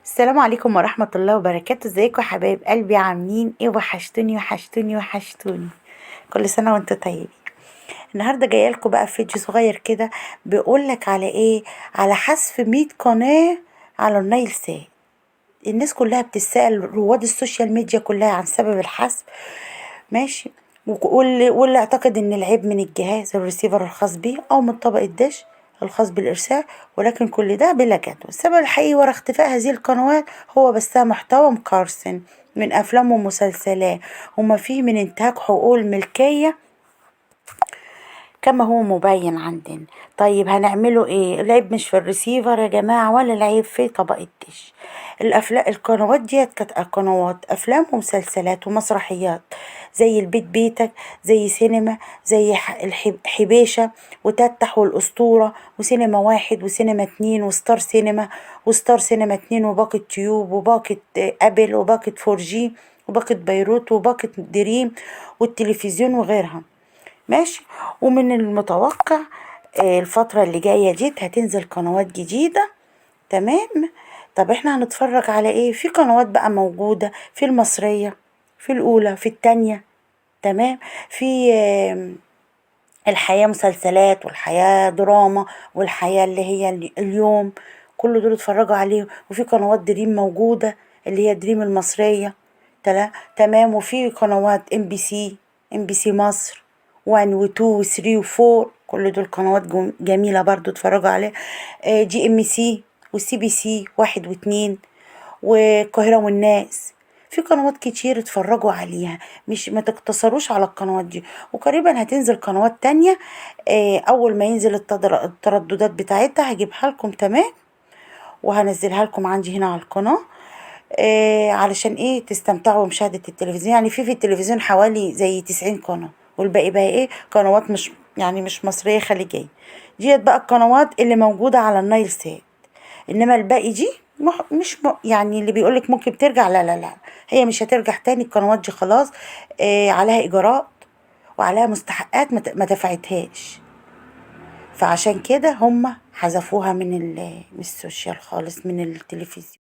السلام عليكم ورحمة الله وبركاته. ازيكم يا حبايب قلبي؟ عاملين ايه؟ وحشتوني وحشتوني وحشتوني. كل سنة وانتم طيبين. النهاردة جاية لكم بقى فيديو صغير كده، بيقولك على ايه؟ على حذف 100 قناة على النايل سات. الناس كلها بتسأل، رواد السوشيال ميديا كلها، عن سبب الحذف. ماشي. واللي اعتقد ان العيب من الجهاز الريسيفر الخاص بيه او من طبق الدش الخاص بالارسال، ولكن كل ده بلا جدوى. السبب الحقيقي ورا اختفاء هذه القنوات هو بثها محتوى مقرصن من افلام ومسلسلات، وما فيه من انتهاك حقوق الملكية كما هو مبين عندنا. طيب هنعمله ايه؟ العيب مش في الريسيفر يا جماعة، ولا العيب في طبق الدش. القنوات ديت كانت قنوات افلام ومسلسلات ومسرحيات، زي البيت بيتك، زي سينما، زي حبيشة وتتح والاسطورة وسينما واحد وسينما اتنين وستار سينما وستار سينما اتنين وباقة تيوب وباقة ابل وباقة فورجي وباقة بيروت وباقة دريم والتلفزيون وغيرها. ماشي. ومن المتوقع الفترة اللي جاية دي هتنزل قنوات جديدة. تمام. طب احنا هنتفرج على ايه؟ في قنوات بقى موجودة، في المصرية، في الأولى، في التانية. تمام. في الحياة مسلسلات، والحياة دراما، والحياة اللي هي اليوم. كل دول اتفرجوا عليه. وفي قنوات دريم موجودة، اللي هي دريم المصرية. تمام. وفي قنوات ام بي سي مصر 1 و 2 و 3 و 4. كل دول قنوات جميلة برضو اتفرجوا عليها. جي ام سي وسي بي سي 1 و 2 والقاهرة والناس. في قنوات كتير اتفرجوا عليها، مش ما تقتصروش على القنوات دي. وقريبا هتنزل قنوات تانية. اول ما ينزل الترددات بتاعتها هجيبها لكم. تمام. وهنزلها لكم عندي هنا على القناة. علشان ايه؟ تستمتعوا بمشاهدة التلفزيون. يعني في التلفزيون حوالي زي 90 قناة، والباقي بقى ايه؟ قنوات مش يعني مش مصرية، خليجية. ديت بقى القنوات اللي موجودة على النايل سات. انما الباقي دي مش يعني اللي بيقولك ممكن ترجع، لا لا لا، هي مش هترجع تاني. القنوات دي خلاص عليها ايجارات وعليها مستحقات ما دفعتهاش. فعشان كده هم حذفوها من السوشيال خالص، من التلفزيون.